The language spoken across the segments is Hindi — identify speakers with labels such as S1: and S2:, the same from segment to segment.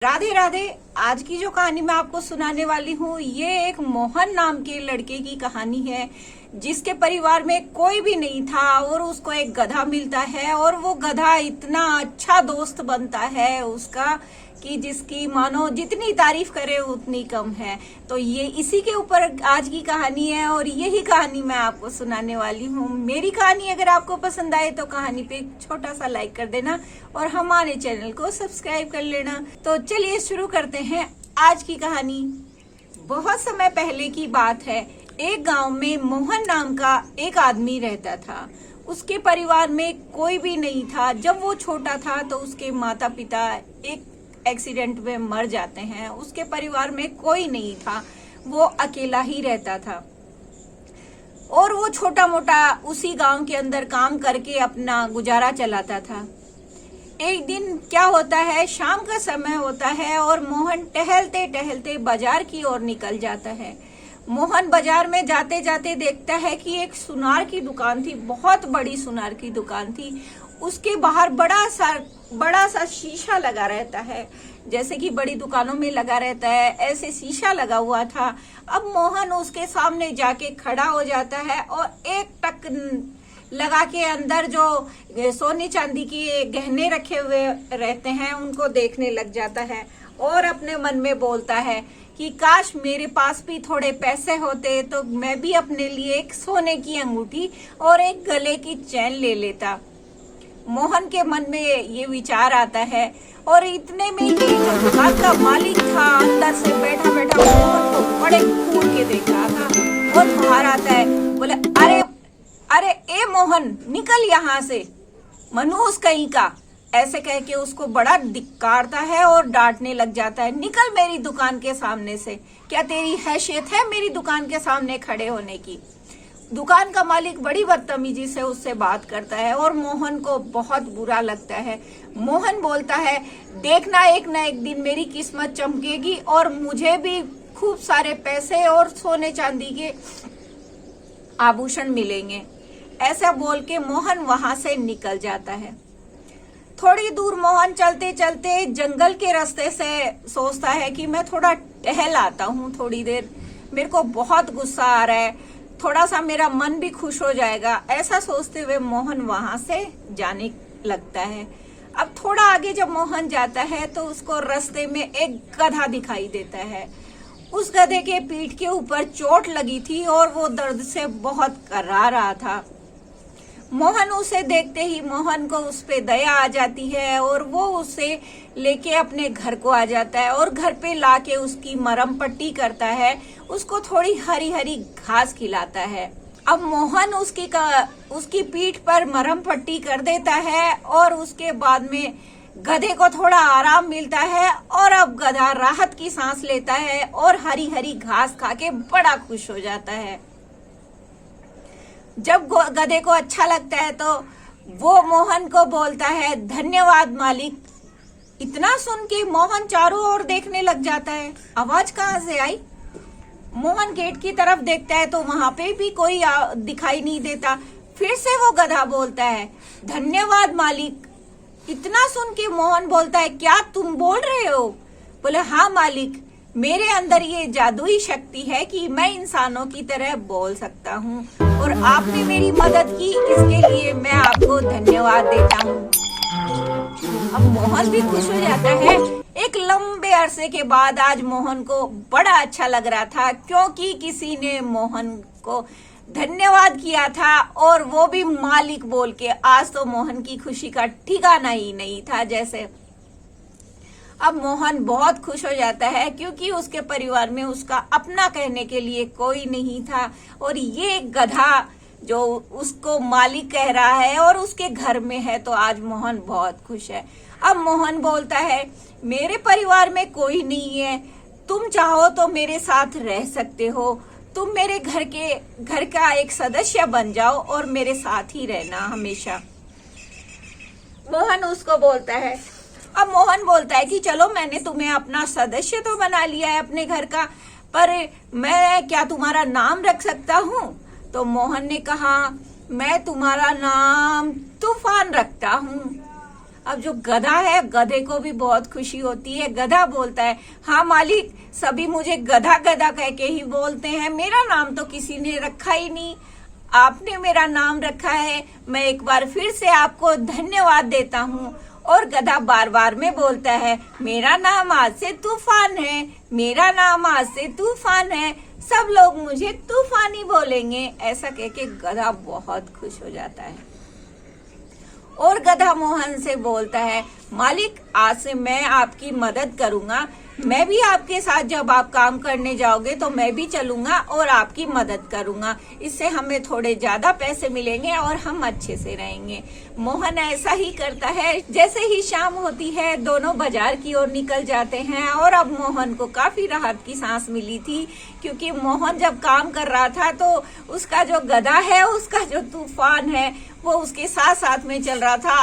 S1: राधे राधे। आज की जो कहानी मैं आपको सुनाने वाली हूँ ये एक मोहन नाम के लड़के की कहानी है, जिसके परिवार में कोई भी नहीं था और उसको एक गधा मिलता है और वो गधा इतना अच्छा दोस्त बनता है उसका कि जिसकी मानो जितनी तारीफ करे उतनी कम है। तो ये इसी के ऊपर आज की कहानी है और यही कहानी मैं आपको सुनाने वाली हूँ। मेरी कहानी अगर आपको पसंद आए तो कहानी पे एक छोटा सा लाइक कर देना और हमारे चैनल को सब्सक्राइब कर लेना। तो चलिए शुरू करते हैं आज की कहानी। बहुत समय पहले की बात है। एक गांव में मोहन नाम का एक आदमी रहता था। उसके परिवार में कोई भी नहीं था। जब वो छोटा था तो उसके माता पिता एक एक्सीडेंट में मर जाते हैं। उसके परिवार में कोई नहीं था, वो अकेला ही रहता था और वो छोटा मोटा उसी गांव के अंदर काम करके अपना गुजारा चलाता था। एक दिन क्या होता है, शाम का समय होता है और मोहन टहलते टहलते बाजार की ओर निकल जाता है। मोहन बाजार में जाते जाते देखता है कि एक सुनार की दुकान थी, बहुत बड़ी सुनार की दुकान थी। उसके बाहर बड़ा सा शीशा लगा रहता है, जैसे कि बड़ी दुकानों में लगा रहता है, ऐसे शीशा लगा हुआ था। अब मोहन उसके सामने जाके खड़ा हो जाता है और एक टक लगा के अंदर जो सोने चांदी के गहने रखे हुए रहते हैं उनको देखने लग जाता है और अपने मन में बोलता है कि काश मेरे पास भी थोड़े पैसे होते तो मैं भी अपने लिए एक सोने की अंगूठी और एक गले की चैन ले लेता। मोहन के मन में ये विचार आता है और इतने में ही जो दुकान का मालिक था अंदर से बैठा बैठा मोहन को बड़े घूर के देख रहा था और बाहर आता है, बोले अरे अरे ए मोहन निकल यहाँ से, मनहूस कहीं का। ऐसे कह के उसको बड़ा धिक्कारता है और डांटने लग जाता है, निकल मेरी दुकान के सामने से, क्या तेरी हैसियत है मेरी दुकान के सामने खड़े होने की। दुकान का मालिक बड़ी बदतमीजी से उससे बात करता है और मोहन को बहुत बुरा लगता है। मोहन बोलता है, देखना एक न एक दिन मेरी किस्मत चमकेगी और मुझे भी खूब सारे पैसे और सोने चांदी के आभूषण मिलेंगे। ऐसा बोल के मोहन वहां से निकल जाता है। थोड़ी दूर मोहन चलते चलते जंगल के रास्ते से सोचता है कि मैं थोड़ा टहल आता हूँ थोड़ी देर, मेरे को बहुत गुस्सा आ रहा है, थोड़ा सा मेरा मन भी खुश हो जाएगा। ऐसा सोचते हुए मोहन वहां से जाने लगता है। अब थोड़ा आगे जब मोहन जाता है तो उसको रास्ते में एक गधा दिखाई देता है। उस गधे के पीठ के ऊपर चोट लगी थी और वो दर्द से बहुत कर्रा रहा था। मोहन उसे देखते ही मोहन को उस पे दया आ जाती है और वो उसे लेके अपने घर को आ जाता है और घर पे लाके उसकी मरहम पट्टी करता है, उसको थोड़ी हरी हरी घास खिलाता है। अब मोहन उसकी पीठ पर मरहम पट्टी कर देता है और उसके बाद में गधे को थोड़ा आराम मिलता है और अब गधा राहत की सांस लेता है और हरी हरी घास खा के बड़ा खुश हो जाता है। जब गधे को अच्छा लगता है तो वो मोहन को बोलता है, धन्यवाद मालिक। इतना सुन के मोहन चारों ओर देखने लग जाता है, आवाज कहाँ से आई। मोहन गेट की तरफ देखता है तो वहां पे भी कोई दिखाई नहीं देता। फिर से वो गधा बोलता है, धन्यवाद मालिक। इतना सुन के मोहन बोलता है, क्या तुम बोल रहे हो। बोले, हाँ मालिक, मेरे अंदर ये जादुई शक्ति है कि मैं इंसानों की तरह बोल सकता हूँ और आपने मेरी मदद की, इसके लिए मैं आपको धन्यवाद देता हूँ। अब मोहन भी खुश हो जाता है। एक लंबे अरसे के बाद आज मोहन को बड़ा अच्छा लग रहा था क्योंकि किसी ने मोहन को धन्यवाद किया था और वो भी मालिक बोल के। आज तो मोहन की खुशी का ठिकाना ही नहीं था जैसे। अब मोहन बहुत खुश हो जाता है क्योंकि उसके परिवार में उसका अपना कहने के लिए कोई नहीं था और ये गधा जो उसको मालिक कह रहा है और उसके घर में है, तो आज मोहन बहुत खुश है। अब मोहन बोलता है, मेरे परिवार में कोई नहीं है, तुम चाहो तो मेरे साथ रह सकते हो, तुम मेरे घर का एक सदस्य बन जाओ और मेरे साथ ही रहना हमेशा। मोहन उसको बोलता है। अब मोहन बोलता है कि चलो मैंने तुम्हें अपना सदस्य तो बना लिया है अपने घर का, पर मैं क्या तुम्हारा नाम रख सकता हूँ। तो मोहन ने कहा, मैं तुम्हारा नाम तूफान रखता हूँ। अब जो गधा है, गधे को भी बहुत खुशी होती है। गधा बोलता है, हाँ मालिक, सभी मुझे गधा गधा कह के ही बोलते हैं, मेरा नाम तो किसी ने रखा ही नहीं, आपने मेरा नाम रखा है, मैं एक बार फिर से आपको धन्यवाद देता हूँ। और गधा बार बार में बोलता है, मेरा नाम आज से तूफान है, मेरा नाम आज से तूफान है, सब लोग मुझे तूफानी बोलेंगे। ऐसा कह के गधा बहुत खुश हो जाता है। और गधा मोहन से बोलता है, मालिक, आज से मैं आपकी मदद करूंगा, मैं भी आपके साथ जब आप काम करने जाओगे तो मैं भी चलूंगा और आपकी मदद करूंगा, इससे हमें थोड़े ज्यादा पैसे मिलेंगे और हम अच्छे से रहेंगे। मोहन ऐसा ही करता है। जैसे ही शाम होती है, दोनों बाजार की ओर निकल जाते हैं। और अब मोहन को काफी राहत की सांस मिली थी, क्योंकि मोहन जब काम कर रहा था तो उसका जो गधा है, उसका जो तूफान है, वो उसके साथ साथ में चल रहा था।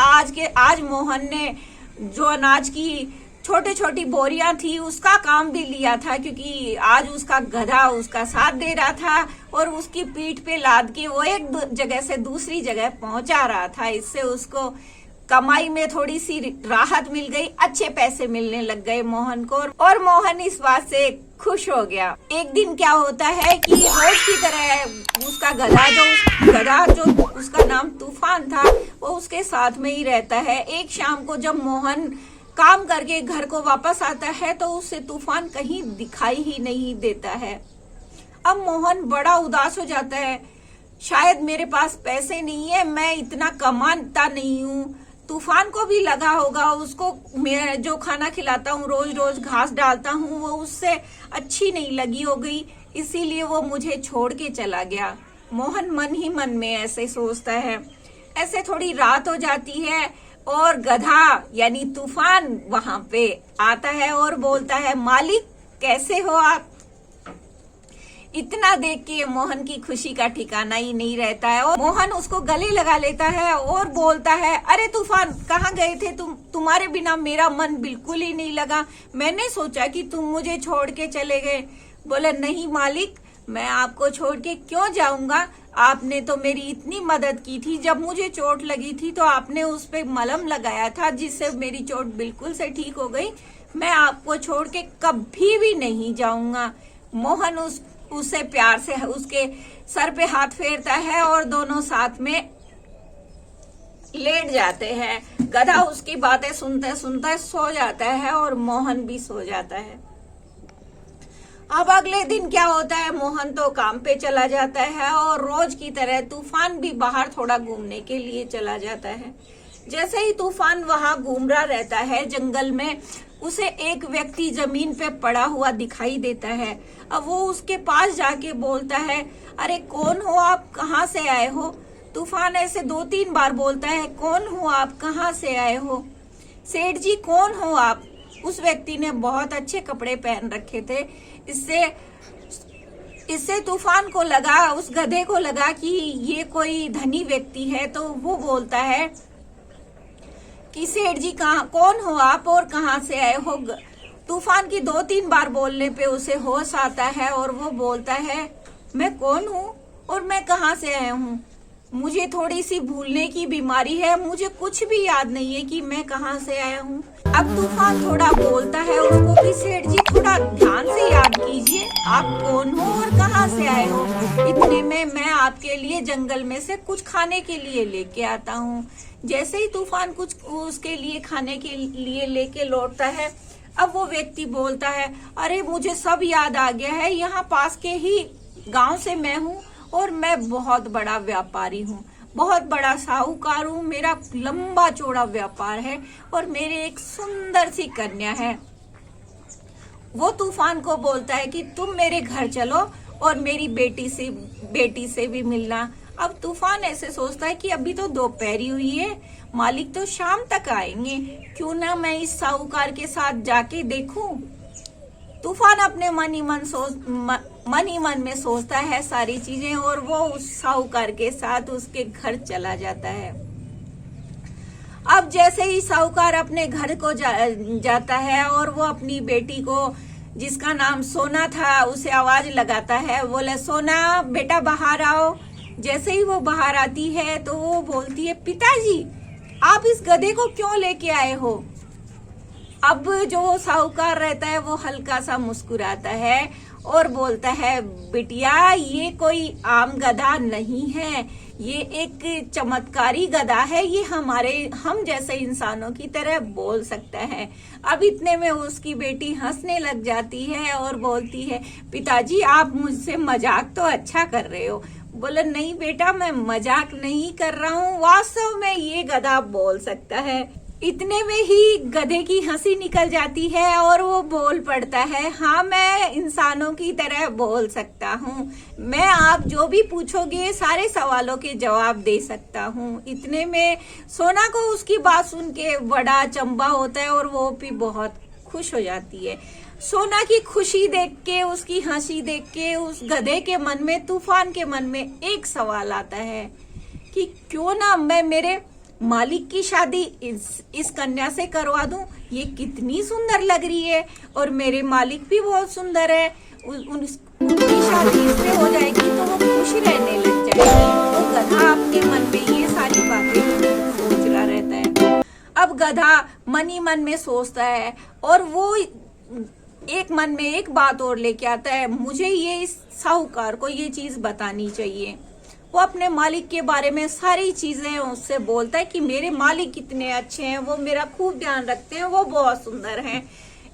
S1: आज मोहन ने जो अनाज की छोटी छोटी बोरियां थी उसका काम भी लिया था, क्योंकि आज उसका गधा उसका साथ दे रहा था और उसकी पीठ पे लाद के वो एक जगह से दूसरी जगह पहुंचा रहा था। इससे उसको कमाई में थोड़ी सी राहत मिल गई, अच्छे पैसे मिलने लग गए मोहन को, और मोहन इस बात से खुश हो गया। एक दिन क्या होता है कि रोज की तरह उसका गधा जो उसका नाम तूफान था, वो उसके साथ में ही रहता है। एक शाम को जब मोहन काम करके घर को वापस आता है तो उसे तूफान कहीं दिखाई ही नहीं देता है। अब मोहन बड़ा उदास हो जाता है, शायद मेरे पास पैसे नहीं है, मैं इतना कमाता नहीं हूँ। तूफान को भी लगा होगा, उसको मैं जो खाना खिलाता हूँ, रोज रोज घास डालता हूँ, वो उससे अच्छी नहीं लगी हो गई, इसीलिए वो मुझे छोड़ के चला गया। मोहन मन ही मन में ऐसे सोचता है। ऐसे थोड़ी रात हो जाती है और गधा यानी तूफान वहां पे आता है और बोलता है, मालिक, कैसे हो आप? इतना देख के मोहन की खुशी का ठिकाना ही नहीं रहता है और मोहन उसको गले लगा लेता है और बोलता है, अरे तूफान, कहाँ गए थे तुम? तुम्हारे बिना मेरा मन बिल्कुल ही नहीं लगा, मैंने सोचा कि तुम मुझे छोड़ के चले गए। बोले, नहीं मालिक, मैं आपको छोड़ के क्यों जाऊंगा, आपने तो मेरी इतनी मदद की थी। जब मुझे चोट लगी थी तो आपने उस पे मलहम लगाया था, जिससे मेरी चोट बिल्कुल से ठीक हो गई। मैं आपको छोड़ के कभी भी नहीं जाऊंगा। मोहन उसे प्यार से उसके सर पे हाथ फेरता है और दोनों साथ में लेट जाते हैं। गधा उसकी बातें सुनते सुनते सो जाता है और मोहन भी सो जाता है। अब अगले दिन क्या होता है, मोहन तो काम पे चला जाता है और रोज की तरह तूफान भी बाहर थोड़ा घूमने के लिए चला जाता है। जैसे ही तूफान वहां घूम रहा रहता है जंगल में, उसे एक व्यक्ति जमीन पे पड़ा हुआ दिखाई देता है। अब वो उसके पास जाके बोलता है, अरे कौन हो आप, कहाँ से आए हो? तूफान ऐसे 2-3 बार बोलता है, कौन हो आप, कहाँ से आए हो? सेठ जी, कौन हो आप? उस व्यक्ति ने बहुत अच्छे कपड़े पहन रखे थे। इससे तूफान को लगा, उस गधे को लगा कि ये कोई धनी व्यक्ति है, तो वो बोलता है कि सेठ जी, कौन हो आप और कहाँ से आए हो? तूफान की 2-3 बार बोलने पे उसे होश आता है और वो बोलता है, मैं कौन हूँ और मैं कहाँ से आया हूँ? मुझे थोड़ी सी भूलने की बीमारी है, मुझे कुछ भी याद नहीं है कि मैं कहाँ से आया हूँ। अब तूफान थोड़ा बोलता है उसको कि सेठ जी, थोड़ा ध्यान से याद कीजिए, आप कौन हो और कहाँ से आए हो? इतने में मैं आपके लिए जंगल में से कुछ खाने के लिए लेके आता हूँ। जैसे ही तूफान कुछ उसके लिए खाने के लिए लेके लौटता है, अब वो व्यक्ति बोलता है, अरे मुझे सब याद आ गया है, यहाँ पास के ही गांव से मैं हूँ और मैं बहुत बड़ा व्यापारी हूँ, बहुत बड़ा साहूकार हूँ, मेरा लंबा चौड़ा व्यापार है और मेरे एक सुंदर सी कन्या है। वो तूफान को बोलता है कि तुम मेरे घर चलो और मेरी बेटी से भी मिलना। अब तूफान ऐसे सोचता है कि अभी तो दोपहरी हुई है, मालिक तो शाम तक आएंगे, क्यों ना मैं इस साहूकार के साथ जाके देखूं। तूफान अपने मन ही मन में सोचता है सारी चीजें और वो उस साहूकार के साथ उसके घर चला जाता है। अब जैसे ही साहूकार अपने घर को जाता है और वो अपनी बेटी को, जिसका नाम सोना था, उसे आवाज लगाता है, बोले, सोना बेटा बाहर आओ। जैसे ही वो बाहर आती है तो वो बोलती है, पिताजी आप इस गधे को क्यों लेके आए हो? अब जो साहूकार रहता है वो हल्का सा मुस्कुराता है और बोलता है, बिटिया ये कोई आम गधा नहीं है, ये एक चमत्कारी गधा है, ये हम जैसे इंसानों की तरह बोल सकता है। अब इतने में उसकी बेटी हंसने लग जाती है और बोलती है, पिताजी आप मुझसे मजाक तो अच्छा कर रहे हो। बोला, नहीं बेटा, मैं मजाक नहीं कर रहा हूँ, वास्तव में ये गधा बोल सकता है। इतने में ही गधे की हंसी निकल जाती है और वो बोल पड़ता है, हाँ मैं इंसानों की तरह बोल सकता हूँ, मैं आप जो भी पूछोगे सारे सवालों के जवाब दे सकता हूँ। इतने में सोना को उसकी बात सुन के बड़ा अचंभा होता है और वो भी बहुत खुश हो जाती है। सोना की खुशी देख के, उसकी हंसी देख के उस गधे के मन में, तूफान के मन में एक सवाल आता है कि क्यों ना मैं मेरे मालिक की शादी इस कन्या से करवा दूं। ये कितनी सुंदर लग रही है और मेरे मालिक भी बहुत सुंदर है, उनकी शादी इससे हो जाएगी तो वो खुश रहने लग जाएगी। तो गधा अपने मन में ये सारी बातें सोच रहा रहता है। अब गधा मन ही मन में सोचता है और वो एक मन में एक बात और लेके आता है, मुझे ये इस साहूकार को ये चीज बतानी चाहिए। वो अपने मालिक के बारे में सारी चीजें उससे बोलता है कि मेरे मालिक कितने अच्छे हैं, वो मेरा खूब ध्यान रखते हैं, वो बहुत सुंदर हैं।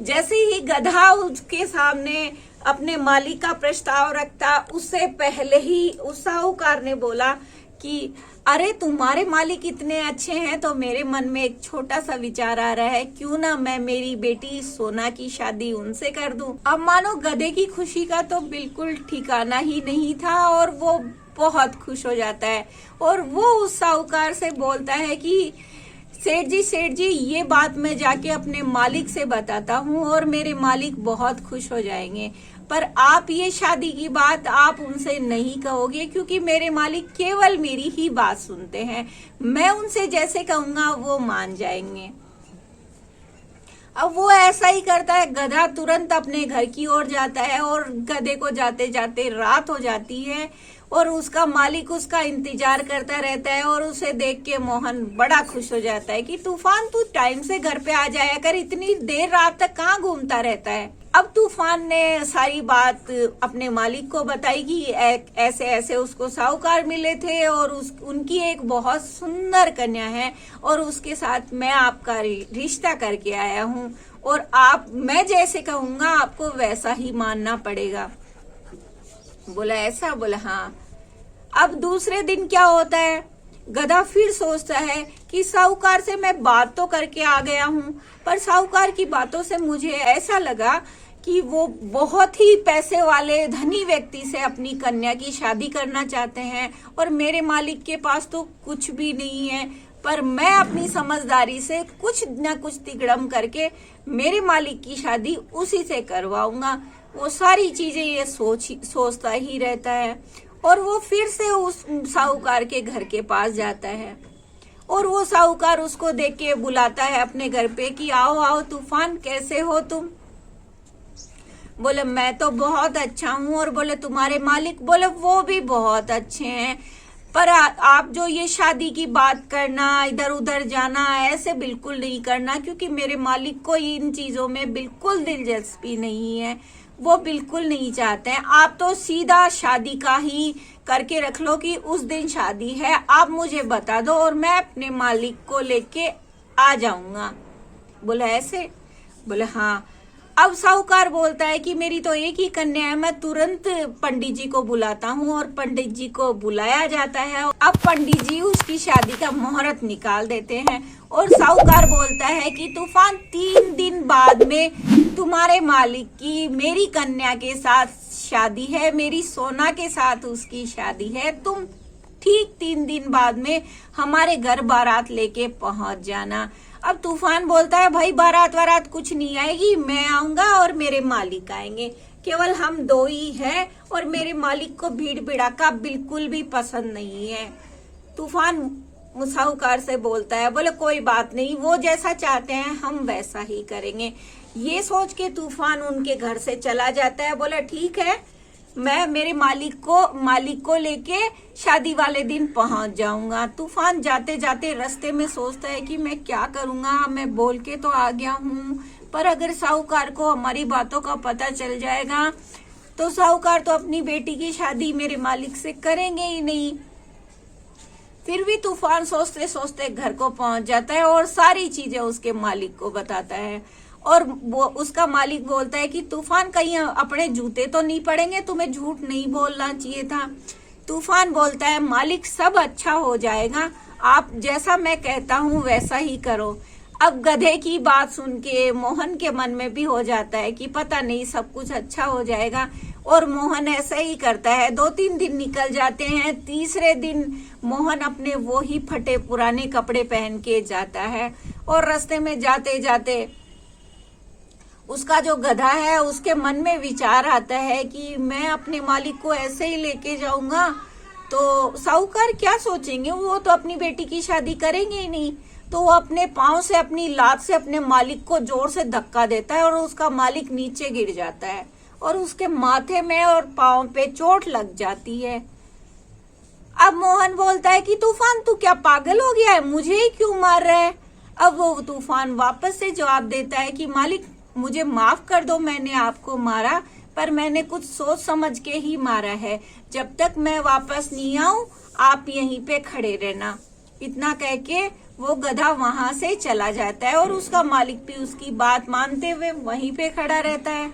S1: जैसे ही गधा उसके सामने अपने मालिक का प्रस्ताव रखता, उससे पहले ही उस साहूकार ने बोला कि अरे तुम्हारे मालिक इतने अच्छे हैं तो मेरे मन में एक छोटा सा विचार आ रहा है, क्यों ना मैं मेरी बेटी सोना की शादी उनसे कर दूं। अब मानो गधे की खुशी का तो बिल्कुल ठिकाना ही नहीं था और वो बहुत खुश हो जाता है और वो उस साहूकार से बोलता है कि सेठ जी ये बात मैं जाके अपने मालिक से बताता हूँ और मेरे मालिक बहुत खुश हो जाएंगे, पर आप ये शादी की बात आप उनसे नहीं कहोगे क्योंकि मेरे मालिक केवल मेरी ही बात सुनते हैं, मैं उनसे जैसे कहूंगा वो मान जाएंगे। अब वो ऐसा ही करता है। गधा तुरंत अपने घर की ओर जाता है और गधे को जाते जाते रात हो जाती है और उसका मालिक उसका इंतजार करता रहता है और उसे देख के मोहन बड़ा खुश हो जाता है कि तूफान तू टाइम से घर पे आ जाया कर, इतनी देर रात तक कहाँ घूमता रहता है। अब तूफान ने सारी बात अपने मालिक को बताई कि ऐसे ऐसे उसको साहूकार मिले थे और उनकी एक बहुत सुंदर कन्या है और उसके साथ मैं आपका रिश्ता करके आया हूँ और मैं जैसे कहूँगा आपको वैसा ही मानना पड़ेगा। बोला ऐसा? बोला हाँ। अब दूसरे दिन क्या होता है, गधा फिर सोचता है कि साहूकार से मैं बात तो करके आ गया हूँ, पर साहूकार की बातों से मुझे ऐसा लगा कि वो बहुत ही पैसे वाले धनी व्यक्ति से अपनी कन्या की शादी करना चाहते हैं और मेरे मालिक के पास तो कुछ भी नहीं है, पर मैं अपनी समझदारी से कुछ न कुछ तिकड़म करके मेरे मालिक की शादी उसी से करवाऊंगा। वो सारी चीजें ये सोचता ही रहता है और वो फिर से उस साहूकार के घर के पास जाता है और वो साहूकार उसको देख के बुलाता है अपने घर पे कि आओ आओ तूफान, कैसे हो तुम? बोले मैं तो बहुत अच्छा हूँ। और बोले तुम्हारे मालिक? बोले वो भी बहुत अच्छे हैं, पर आप जो ये शादी की बात करना, इधर उधर जाना, ऐसे बिल्कुल नहीं करना क्योंकि मेरे मालिक को इन चीजों में बिल्कुल दिलचस्पी नहीं है, वो बिल्कुल नहीं चाहते हैं। आप तो सीधा शादी का ही करके रख लो कि उस दिन शादी है, आप मुझे बता दो और मैं अपने मालिक को लेके आ जाऊंगा। बोला ऐसे? बोले हाँ। अब साहूकार बोलता है कि मेरी तो एक ही कन्या है, मैं तुरंत पंडित जी को बुलाता हूँ। और पंडित जी को बुलाया जाता है। अब पंडित जी उसकी शादी का मुहूर्त निकाल देते हैं और साहूकार बोलता है कि तूफान 3 दिन बाद में तुम्हारे मालिक की मेरी कन्या के साथ शादी है, मेरी सोना के साथ उसकी शादी है, तुम ठीक 3 दिन बाद में हमारे घर बारात लेके पहुंच जाना। अब तूफान बोलता है भाई बारात वारात कुछ नहीं आएगी, मैं आऊंगा और मेरे मालिक आएंगे, केवल हम 2 ही हैं और मेरे मालिक को भीड़ भड़ाका बिल्कुल भी पसंद नहीं है। तूफान साहूकार से बोलता है, बोले कोई बात नहीं, वो जैसा चाहते हैं हम वैसा ही करेंगे। ये सोच के तूफान उनके घर से चला जाता है। बोला ठीक है, मैं मेरे मालिक को लेके शादी वाले दिन पहुंच जाऊंगा। तूफान जाते जाते रास्ते में सोचता है कि मैं क्या करूंगा, मैं बोल के तो आ गया हूँ, पर अगर साहूकार को हमारी बातों का पता चल जाएगा तो साहूकार तो अपनी बेटी की शादी मेरे मालिक से करेंगे ही नहीं। फिर भी तूफान सोचते सोचते घर को पहुंच जाता है और सारी चीजें उसके मालिक को बताता है। और वो उसका मालिक बोलता है कि तूफान कहीं अपने जूते तो नहीं पड़ेंगे, तुम्हें झूठ नहीं बोलना चाहिए था। तूफान बोलता है मालिक सब अच्छा हो जाएगा, आप जैसा मैं कहता हूँ वैसा ही करो। अब गधे की बात सुन के मोहन के मन में भी हो जाता है कि पता नहीं सब कुछ अच्छा हो जाएगा, और मोहन ऐसा ही करता है। 2-3 दिन निकल जाते हैं। तीसरे दिन मोहन अपने वो ही फटे पुराने कपड़े पहन के जाता है और रास्ते में जाते जाते उसका जो गधा है उसके मन में विचार आता है कि मैं अपने मालिक को ऐसे ही लेके जाऊंगा तो साहूकार क्या सोचेंगे, वो तो अपनी बेटी की शादी करेंगे ही नहीं। तो वो अपने पांव से अपनी लात से अपने मालिक को जोर से धक्का देता है और उसका मालिक नीचे गिर जाता है और उसके माथे में और पांव पे चोट लग जाती है। अब मोहन बोलता है कि तूफान तू क्या पागल हो गया है, मुझे ही क्यों मार रहा है। अब वो तूफान वापस से जवाब देता है कि मालिक मुझे माफ कर दो, मैंने आपको मारा पर मैंने कुछ सोच समझ के ही मारा है, जब तक मैं वापस नहीं आऊं आप यहीं पे खड़े रहना। इतना कह के वो गधा वहां से चला जाता है और उसका मालिक भी उसकी बात मानते हुए वहीं पे खड़ा रहता है।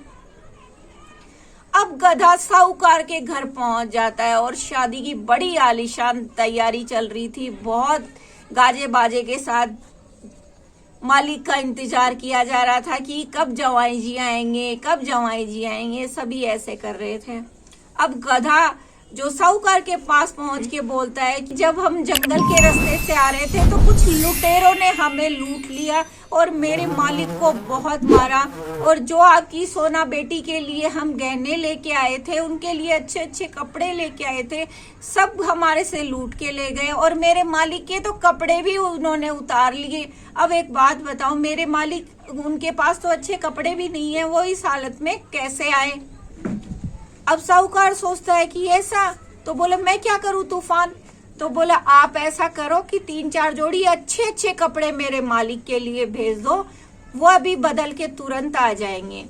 S1: अब गधा साहूकार के घर पहुंच जाता है और शादी की बड़ी आलीशान तैयारी चल रही थी। बहुत गाजे बाजे के साथ मालिक का इंतजार किया जा रहा था कि कब जवाई जी आएंगे, कब जवाई जी आएंगे, सभी ऐसे कर रहे थे। अब गधा जो साहूकार के पास पहुंच के बोलता है कि जब हम जंगल के रास्ते से आ रहे थे तो कुछ लुटेरों ने हमें लूट लिया और मेरे मालिक को बहुत मारा, और जो आपकी सोना बेटी के लिए हम गहने लेके आए थे, उनके लिए अच्छे अच्छे कपड़े लेके आए थे, सब हमारे से लूट के ले गए और मेरे मालिक के तो कपड़े भी उन्होंने उतार लिए। अब एक बात बताओ, मेरे मालिक, उनके पास तो अच्छे कपड़े भी नहीं है, वो इस हालत में कैसे आए। अब साहूकार सोचता है कि ऐसा, तो बोला मैं क्या करूं तूफान। तो बोला आप ऐसा करो कि 3-4 जोड़ी अच्छे अच्छे कपड़े मेरे मालिक के लिए भेज दो, वो अभी बदल के तुरंत आ जाएंगे।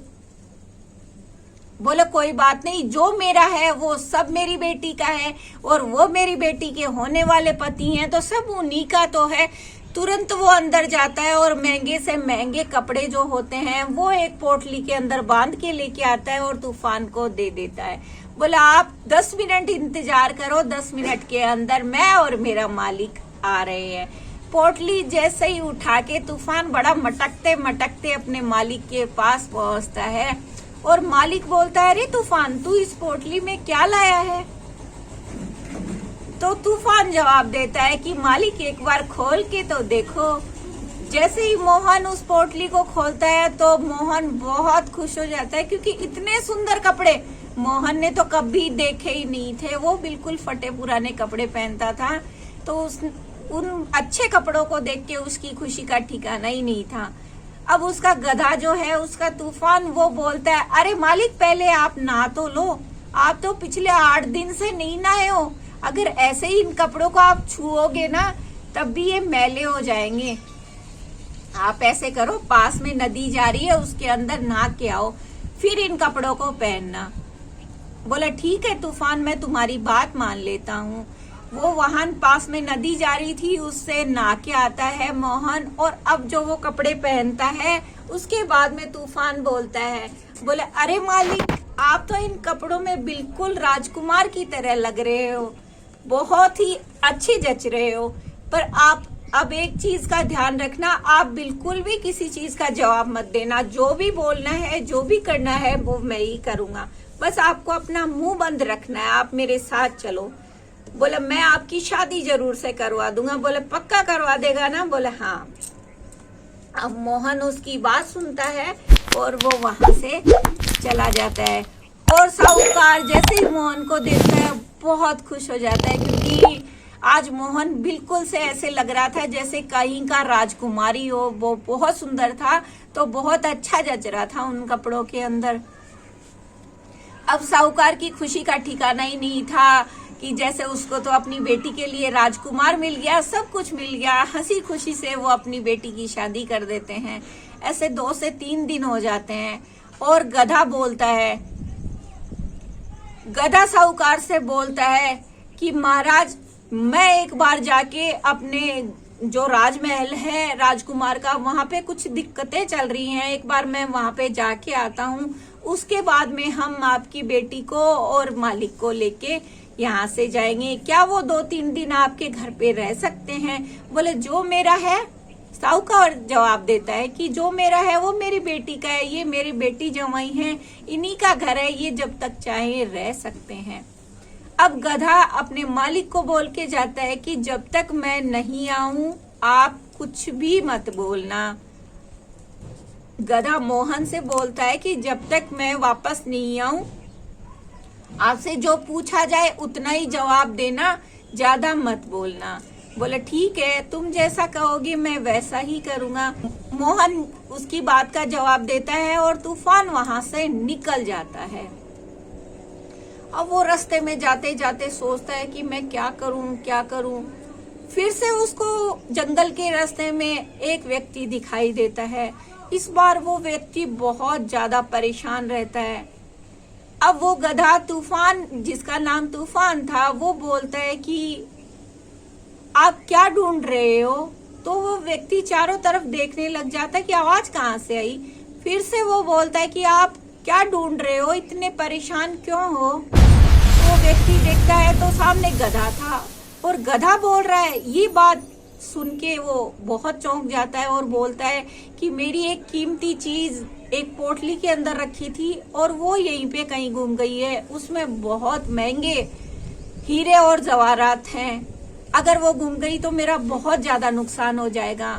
S1: बोला कोई बात नहीं, जो मेरा है वो सब मेरी बेटी का है और वो मेरी बेटी के होने वाले पति हैं तो सब उन्हीं का तो है। तुरंत वो अंदर जाता है और महंगे से महंगे कपड़े जो होते हैं वो एक पोटली के अंदर बांध के लेके आता है और तूफान को दे देता है। बोला आप 10 मिनट इंतजार करो, 10 मिनट के अंदर मैं और मेरा मालिक आ रहे हैं। पोटली जैसे ही उठा के तूफान बड़ा मटकते मटकते अपने मालिक के पास पहुंचता है और मालिक बोलता है अरे तूफान तू इस पोटली में क्या लाया है। तो तूफान जवाब देता है कि मालिक एक बार खोल के तो देखो। जैसे ही मोहन उस पोटली को खोलता है तो मोहन बहुत खुश हो जाता है, क्योंकि इतने सुंदर कपड़े मोहन ने तो कभी देखे ही नहीं थे। वो बिल्कुल फटे पुराने कपड़े पहनता था, तो उन अच्छे कपड़ों को देख के उसकी खुशी का ठिकाना ही नहीं था। अब उसका गधा जो है उसका तूफान, वो बोलता है अरे मालिक पहले आप नहा तो लो, आप तो पिछले 8 दिन से नहीं नहाए हो, अगर ऐसे ही इन कपड़ों को आप छुओगे ना तब भी ये मैले हो जाएंगे। आप ऐसे करो, पास में नदी जा रही है उसके अंदर नहा के आओ, फिर इन कपड़ों को पहनना। बोला ठीक है तूफान, मैं तुम्हारी बात मान लेता हूँ। वो वहां पास में नदी जा रही थी, उससे नहा के आता है मोहन, और अब जो वो कपड़े पहनता है उसके बाद में तूफान बोलता है, बोले अरे मालिक आप तो इन कपड़ों में बिल्कुल राजकुमार की तरह लग रहे हो, बहुत ही अच्छे जच रहे हो, पर आप अब एक चीज का ध्यान रखना, आप बिल्कुल भी किसी चीज का जवाब मत देना, जो भी बोलना है जो भी करना है वो मैं ही करूंगा, बस आपको अपना मुंह बंद रखना है, आप मेरे साथ चलो। बोले मैं आपकी शादी जरूर से करवा दूंगा। बोले पक्का करवा देगा ना। बोले हाँ। अब मोहन उसकी बात सुनता है और वो वहां से चला जाता है, और साहूकार जैसे ही मोहन को देखता है बहुत खुश हो जाता है, क्योंकि आज मोहन बिल्कुल से ऐसे लग रहा था जैसे कहीं का राजकुमारी हो। वो बहुत सुंदर था, तो बहुत अच्छा जच रहा था उन कपड़ों के अंदर। अब साहूकार की खुशी का ठिकाना ही नहीं था कि जैसे उसको तो अपनी बेटी के लिए राजकुमार मिल गया, सब कुछ मिल गया, हंसी खुशी से वो अपनी बेटी की शादी कर देते हैं। ऐसे 2 से 3 दिन हो जाते हैं और गधा बोलता है, गधा साहूकार से बोलता है कि महाराज, मैं एक बार जाके अपने जो राजमहल है राजकुमार का, वहां पे कुछ दिक्कतें चल रही हैं, एक बार मैं वहां पे जाके आता हूँ, उसके बाद में हम आपकी बेटी को और मालिक को लेके यहाँ से जाएंगे। क्या वो 2-3 दिन आपके घर पे रह सकते हैं? बोले जो मेरा है, साहूकार जवाब देता है कि जो मेरा है वो मेरी बेटी का है, ये मेरी बेटी जवाई है, इन्हीं का घर है, ये जब तक चाहे रह सकते हैं। अब गधा अपने मालिक को बोल के जाता है कि जब तक मैं नहीं आऊं आप कुछ भी मत बोलना। गधा मोहन से बोलता है कि जब तक मैं वापस नहीं आऊं आपसे जो पूछा जाए उतना ही जवाब देना, ज्यादा मत बोलना। बोले ठीक है, तुम जैसा कहोगे मैं वैसा ही करूंगा। मोहन उसकी बात का जवाब देता है और तूफान वहां से निकल जाता है। अब वो रास्ते में जाते जाते सोचता है कि मैं क्या करूं। फिर से उसको जंगल के रास्ते में एक व्यक्ति दिखाई देता है। इस बार वो व्यक्ति बहुत ज्यादा परेशान रहता है। अब वो गधा तूफान, जिसका नाम तूफान था, वो बोलता है कि आप क्या ढूंढ रहे हो? तो वो व्यक्ति चारों तरफ देखने लग जाता है कि आवाज कहाँ से आई। फिर से वो बोलता है कि आप क्या ढूंढ रहे हो, इतने परेशान क्यों हो? वो व्यक्ति देखता है तो सामने गधा था और गधा बोल रहा है। ये बात सुन के वो बहुत चौंक जाता है और बोलता है कि मेरी एक कीमती चीज एक पोटली के अंदर रखी थी और वो यहीं पे कहीं गुम गई है, उसमें बहुत महंगे हीरे और जवाहरात हैं, अगर वो गुम गई तो मेरा बहुत ज्यादा नुकसान हो जाएगा।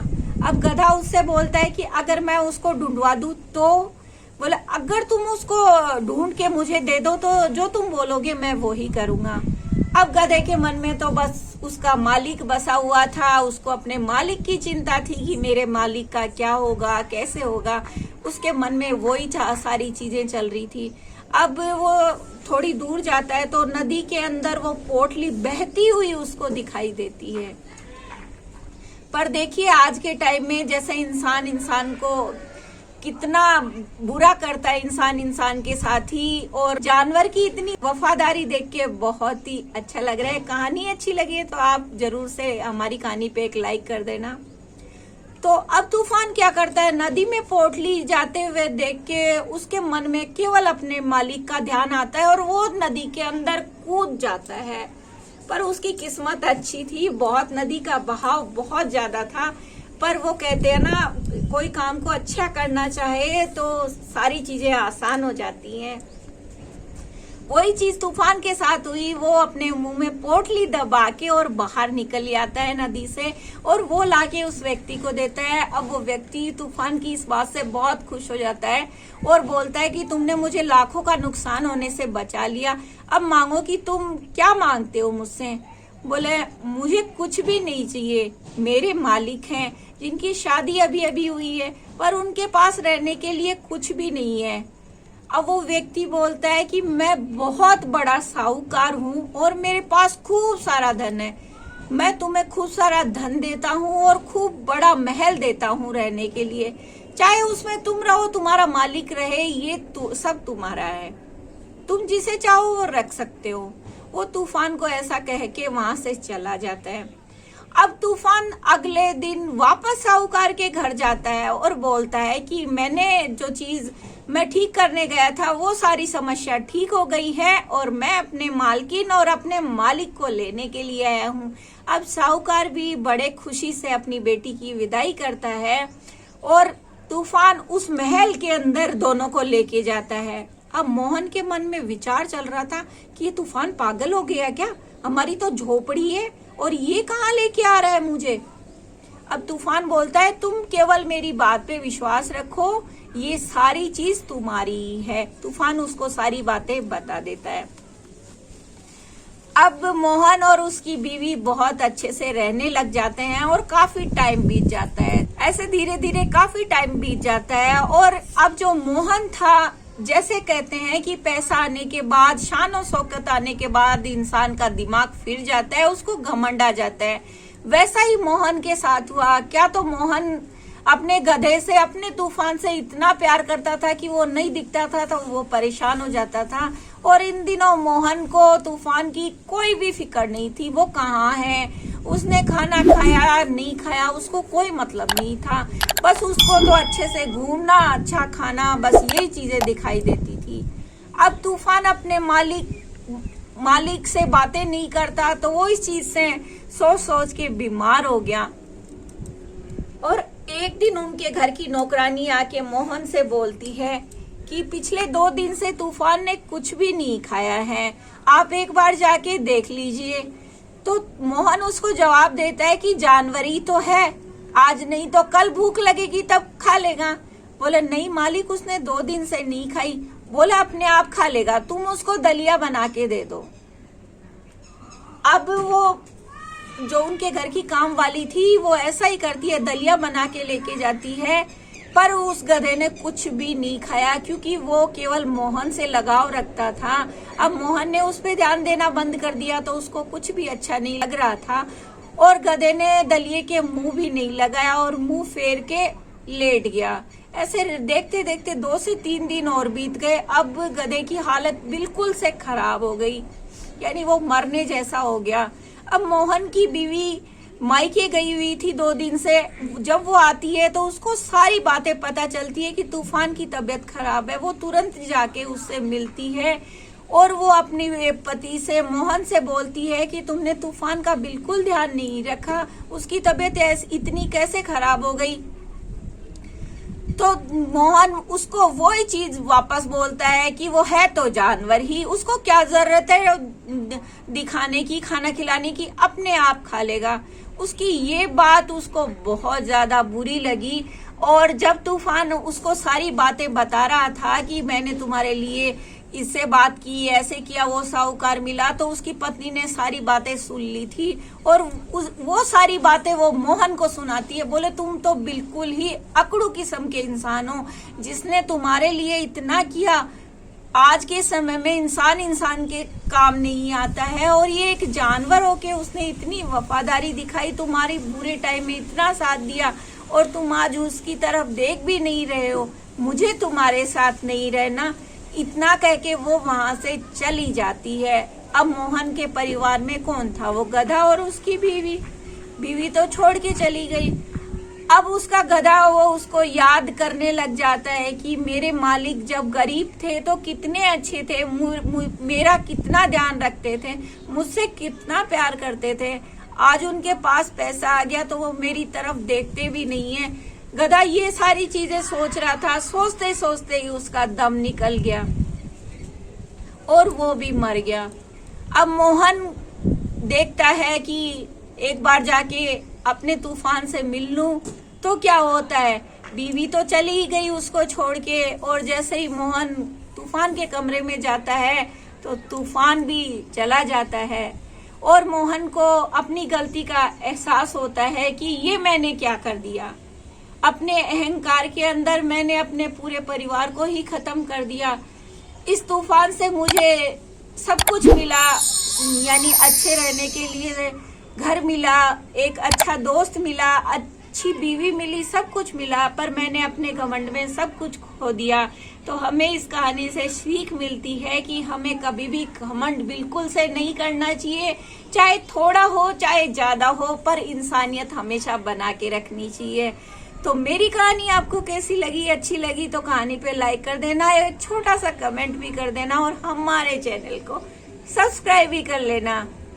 S1: अब गधा उससे बोलता है कि अगर मैं उसको ढूंढवा दूं तो? बोला अगर तुम उसको ढूंढ के मुझे दे दो तो जो तुम बोलोगे मैं वो ही करूंगा। अब गधे के मन में तो बस उसका मालिक बसा हुआ था, उसको अपने मालिक की चिंता थी कि मेरे मालिक का क्या होगा, कैसे होगा, उसके मन में वही सारी चीजें चल रही थी। अब वो थोड़ी दूर जाता है तो नदी के अंदर वो पोटली बहती हुई उसको दिखाई देती है। पर देखिए आज के टाइम में जैसे इंसान को कितना बुरा करता है, इंसान के साथ ही, और जानवर की इतनी वफादारी देख के बहुत ही अच्छा लग रहा है। कहानी अच्छी लगी है तो आप जरूर से हमारी कहानी पे एक लाइक कर देना। तो अब तूफान क्या करता है, नदी में पोटली जाते हुए देख के उसके मन में केवल अपने मालिक का ध्यान आता है और वो नदी के अंदर कूद जाता है। पर उसकी किस्मत अच्छी थी, बहुत नदी का बहाव बहुत ज्यादा था। पर वो कहते हैं ना, कोई काम को अच्छा करना चाहे तो सारी चीजें आसान हो जाती हैं। वही चीज तूफान के साथ हुई। वो अपने मुंह में पोटली दबा के और बाहर निकल आता है नदी से और वो लाके उस व्यक्ति को देता है। अब वो व्यक्ति तूफान की इस बात से बहुत खुश हो जाता है और बोलता है कि तुमने मुझे लाखों का नुकसान होने से बचा लिया, अब मांगो कि तुम क्या मांगते हो मुझसे। बोले मुझे कुछ भी नहीं चाहिए, मेरे मालिक हैं जिनकी शादी अभी अभी हुई है पर उनके पास रहने के लिए कुछ भी नहीं है। अब वो व्यक्ति बोलता है कि मैं बहुत बड़ा साहूकार हूँ और मेरे पास खूब सारा धन है, मैं तुम्हें खूब सारा धन देता हूँ और खूब बड़ा महल देता हूँ रहने के लिए, चाहे उसमें तुम रहो, तुम्हारा मालिक रहे, ये सब तुम्हारा है, तुम जिसे चाहो वो रख सकते हो। वो तूफान को ऐसा कह के वहां से चला जाता है। अब तूफान अगले दिन वापस साहूकार के घर जाता है और बोलता है कि मैंने जो चीज मैं ठीक करने गया था वो सारी समस्या ठीक हो गई है और मैं अपने मालकिन और अपने मालिक को लेने के लिए आया हूँ। अब साहूकार भी बड़े खुशी से अपनी बेटी की विदाई करता है और तूफान उस महल के अंदर दोनों को लेके जाता है। अब मोहन के मन में विचार चल रहा था कि ये तूफान पागल हो गया क्या, हमारी तो झोपड़ी है और ये कहाँ लेके आ रहा है मुझे। अब तूफान बोलता है तुम केवल मेरी बात पे विश्वास रखो, ये सारी चीज तुम्हारी ही है। तूफान उसको सारी बातें बता देता है। अब मोहन और उसकी बीवी बहुत अच्छे से रहने लग जाते हैं और काफी टाइम बीत जाता है। ऐसे धीरे धीरे काफी टाइम बीत जाता है और अब जो मोहन था जैसे कहते हैं कि पैसा आने के बाद, शान और शौकत आने के बाद इंसान का दिमाग फिर जाता है, उसको घमंड आ जाता है। वैसा ही मोहन के साथ हुआ। क्या तो मोहन अपने गधे से, अपने तूफान से इतना प्यार करता था कि वो नहीं दिखता था तो वो परेशान हो जाता था। और इन दिनों मोहन को तूफान की कोई भी फिक्र नहीं थी, वो कहाँ है, उसने खाना खाया नहीं खाया, उसको कोई मतलब नहीं था। बस उसको तो अच्छे से घूमना, अच्छा खाना, बस यही चीजें दिखाई देती थी। अब तूफान अपने मालिक से बातें नहीं करता तो वो इस चीज से सोच सोच के बीमार हो गया। और एक दिन उनके घर की नौकरानी आके मोहन से बोलती है कि पिछले 2 दिन से तूफान ने कुछ भी नहीं खाया है, आप एक बार जाके देख लीजिए। तो मोहन उसको जवाब देता है कि जानवर ही तो है, आज नहीं तो कल भूख लगेगी तब खा लेगा। बोले नहीं मालिक, उसने 2 दिन से नहीं खाई। बोला अपने आप खा लेगा, तुम उसको दलिया बना के दे दो। अब वो जो उनके घर की काम वाली थी वो ऐसा ही करती है, दलिया बना के लेके जाती है। पर उस गधे ने कुछ भी नहीं खाया क्योंकि वो केवल मोहन से लगाव रखता था। अब मोहन ने उस पर ध्यान देना बंद कर दिया तो उसको कुछ भी अच्छा नहीं लग रहा था। और गधे ने दलिये के मुंह भी नहीं लगाया और मुंह फेर के लेट गया। ऐसे देखते देखते 2 से 3 दिन और बीत गए। अब गधे की हालत बिल्कुल से खराब हो गई, यानी वो मरने जैसा हो गया। अब मोहन की बीवी मायके गई हुई थी 2 दिन से। जब वो आती है तो उसको सारी बातें पता चलती है कि तूफान की तबीयत खराब है। वो तुरंत जाके उससे मिलती है और वो अपने पति से, मोहन से बोलती है कि तुमने तूफान का बिल्कुल ध्यान नहीं रखा, उसकी तबीयत इतनी कैसे खराब हो गई। तो मोहन उसको वही चीज वापस बोलता है कि वो है तो जानवर ही, उसको क्या जरूरत है दिखाने की, खाना खिलाने की, अपने आप खा लेगा। उसकी ये बात उसको बहुत ज्यादा बुरी लगी। और जब तूफान उसको सारी बातें बता रहा था कि मैंने तुम्हारे लिए इससे बात की, ऐसे किया, वो साहूकार मिला, तो उसकी पत्नी ने सारी बातें सुन ली थी और वो सारी बातें वो मोहन को सुनाती है। बोले तुम तो बिल्कुल ही अकड़ू किस्म के इंसान हो, जिसने तुम्हारे लिए इतना किया। आज के समय में इंसान के काम नहीं आता है और ये एक जानवर हो के उसने इतनी वफादारी दिखाई, तुम्हारी बुरे टाइम में इतना साथ दिया और तुम आज उसकी तरफ देख भी नहीं रहे हो। मुझे तुम्हारे साथ नहीं रहना, इतना कह के वो वहां से चली जाती है। अब मोहन के परिवार में कौन था? वो गधा और उसकी बीवी तो छोड़ के चली गई। अब उसका गधा वो उसको याद करने लग जाता है कि मेरे मालिक जब गरीब थे तो कितने अच्छे थे, मेरा कितना ध्यान रखते थे, मुझसे कितना प्यार करते थे। आज उनके पास पैसा आ गया तो वो मेरी तरफ देखते भी नहीं है। गधा ये सारी चीजें सोच रहा था, सोचते सोचते ही उसका दम निकल गया और वो भी मर गया। अब मोहन देखता है कि एक बार जाके अपने तूफान से मिल लूं तो क्या होता है। बीवी तो चली ही गई उसको छोड़ के और जैसे ही मोहन तूफान के कमरे में जाता है तो तूफान भी चला जाता है और मोहन को अपनी गलती का एहसास होता है कि ये मैंने क्या कर दिया। अपने अहंकार के अंदर मैंने अपने पूरे परिवार को ही खत्म कर दिया। इस तूफान से मुझे सब कुछ मिला, यानी अच्छे रहने के लिए घर मिला, एक अच्छा दोस्त मिला, अच्छी बीवी मिली, सब कुछ मिला, पर मैंने अपने घमंड में सब कुछ खो दिया। तो हमें इस कहानी से सीख मिलती है कि हमें कभी भी घमंड बिल्कुल से नहीं करना चाहिए, चाहे थोड़ा हो चाहे ज्यादा हो, पर इंसानियत हमेशा बना के रखनी चाहिए। तो मेरी कहानी आपको कैसी लगी? अच्छी लगी तो कहानी पे लाइक कर देना, एक छोटा सा कमेंट भी कर देना और हमारे चैनल को सब्सक्राइब भी कर लेना।